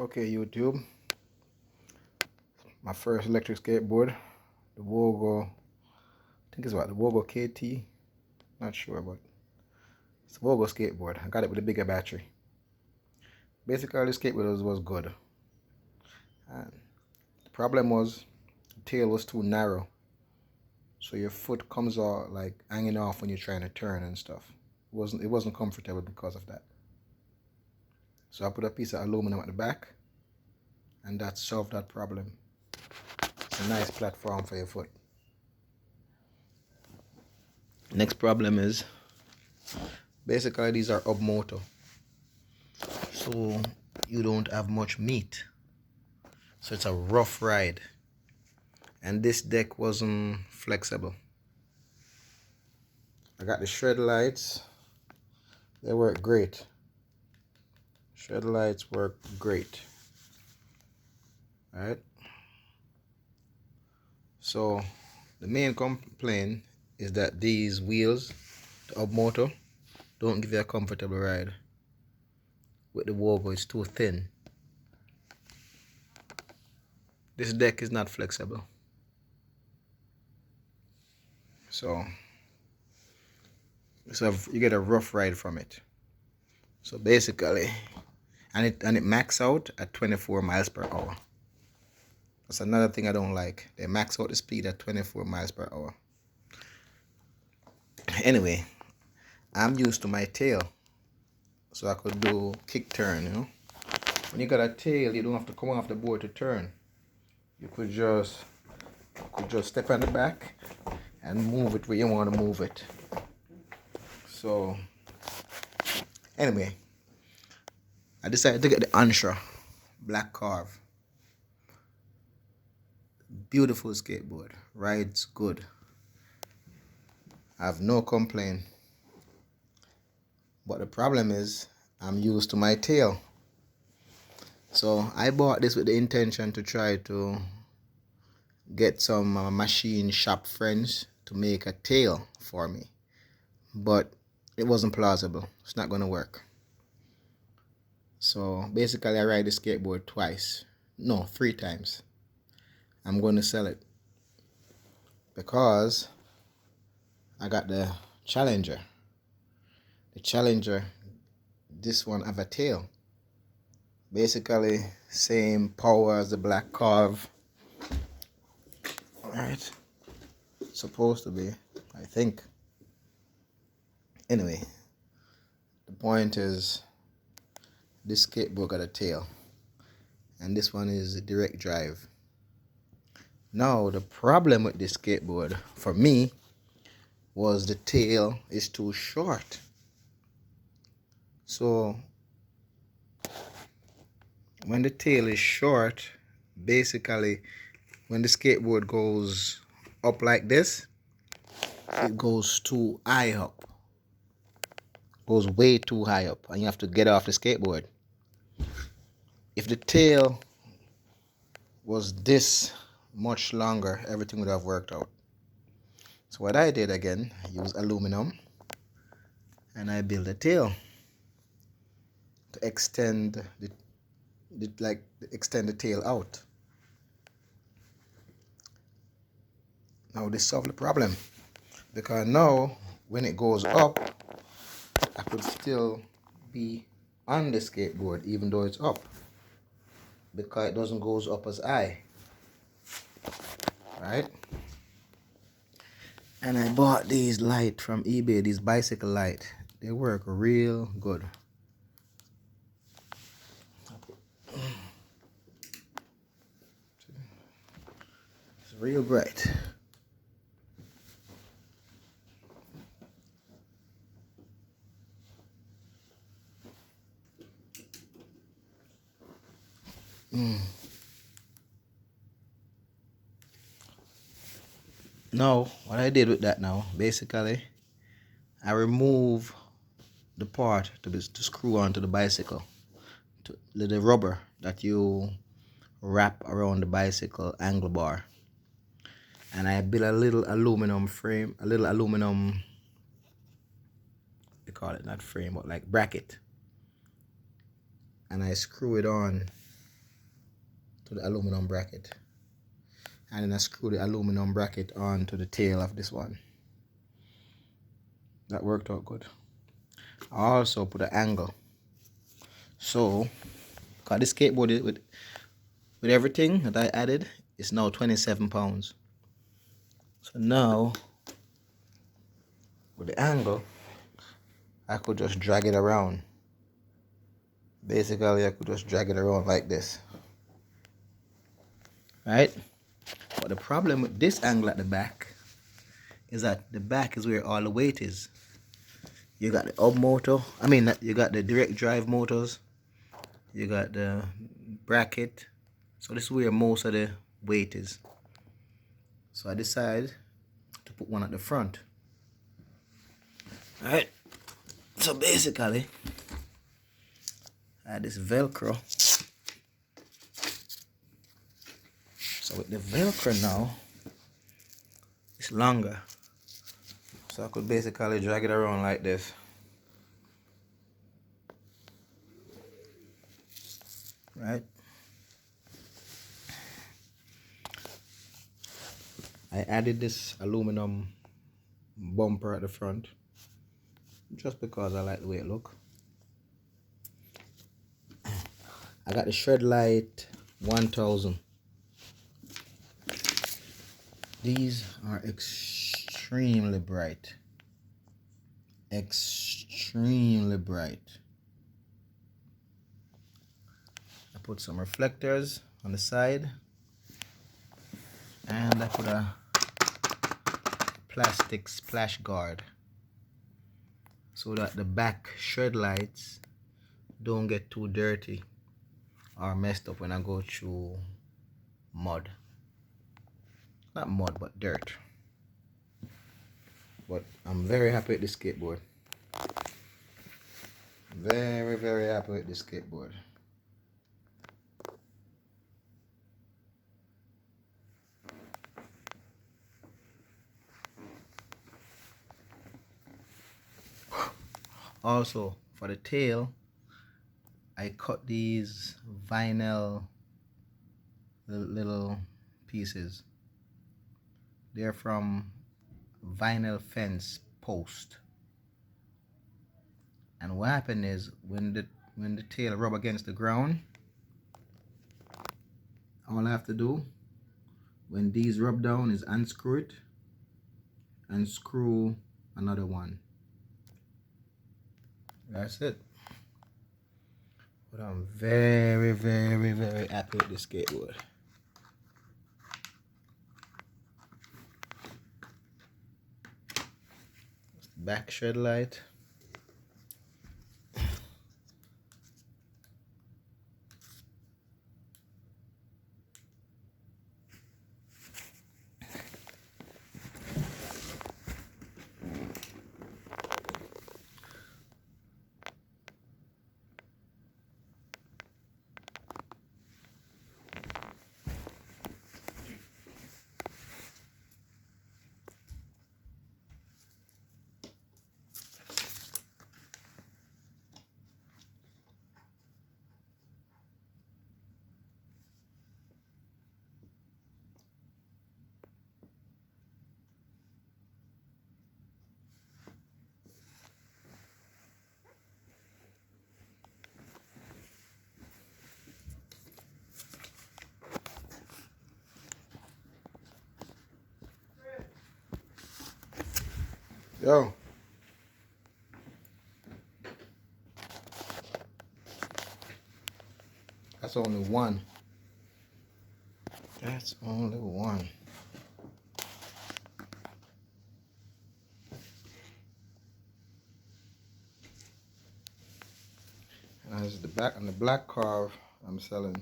Okay, YouTube, my first electric skateboard, the wowgo, I think it's what, the wowgo KT, not sure, but it's a wowgo skateboard. I got it with a bigger battery. Basically, the skateboard was good. And the problem was, the tail was too narrow. So your foot comes out like hanging off when you're trying to turn and stuff. It wasn't comfortable because of that. So I put a piece of aluminum at the back, and that solved that problem. It's a nice platform for your foot. Next problem is, basically these are up motor, so you don't have much meat, so it's a rough ride, and this deck wasn't flexible. I got the shred lights, they work great. Shred lights work great. Alright, so the main complaint is that these wheels, the up motor, don't give you a comfortable ride. With the wowgo, it's too thin. This deck is not flexible, so you get a rough ride from it. So basically, and it max out at 24 miles per hour. That's another thing I don't like. They max out the speed at 24 miles per hour. Anyway, I'm used to my tail, so I could do kick turn, you know. When you got a tail, you don't have to come off the board to turn. You could just step on the back and move it where you want to move it. So anyway, I decided to get the Onsra black carve. Beautiful skateboard, rides good. I have no complaint. But the problem is, I'm used to my tail. So I bought this with the intention to try to get some machine shop friends to make a tail for me. But it wasn't plausible. It's not going to work. So basically I ride the skateboard twice. No, 3 times. I'm going to sell it because I got the Challenger. The Challenger, this one have a tail. Basically same power as the black carve. Alright, supposed to be, I think. Anyway, the point is, this skateboard got a tail, and this one is a direct drive. Now the problem with this skateboard for me was the tail is too short. So when the tail is short, basically when the skateboard goes up like this, it goes too high up. Goes way too high up, and you have to get off the skateboard. If the tail was this much longer, everything would have worked out. So what I did again, I used aluminum, and I built a tail to extend extend the tail out. Now this solved the problem, because now when it goes up, I could still be on the skateboard even though it's up, because it doesn't goes up as high. Right? And I bought these lights from eBay, these bicycle light. They work real good. It's real bright. Now, what I did with that now, basically, I remove the part to screw onto the bicycle, to the rubber that you wrap around the bicycle angle bar. And I built a little aluminum frame, a little aluminum, they call it not frame, but like bracket. And I screw it on to the aluminum bracket. And then I screw the aluminum bracket onto the tail of this one. That worked out good. I also put an angle. So, because this skateboard with everything that I added, it's now 27 pounds. So now, with the angle, I could just drag it around. Basically, I could just drag it around like this. Right? But the problem with this angle at the back is that the back is where all the weight is. You got the hub motor, you got the direct drive motors, you got the bracket. So this is where most of the weight is. So I decided to put one at the front. Alright, so basically I had this Velcro. So with the Velcro now, it's longer. So I could basically drag it around like this. Right? I added this aluminum bumper at the front just because I like the way it looks. I got the Shred Light 1000. These are extremely bright. Extremely bright. I put some reflectors on the side. And I put a plastic splash guard so that the back shred lights don't get too dirty or messed up when I go through mud. Not mud, but dirt. But I'm very happy with this skateboard. Very, very happy with this skateboard. Also, for the tail, I cut these vinyl little pieces. They're from vinyl fence post. And what happened is when the tail rub against the ground, all I have to do when these rub down is unscrew it and screw another one. That's it. But I'm very, very, very happy with this skateboard. Back shed light. Yo. That's only one. That's only one. And as the back on the black carve I'm selling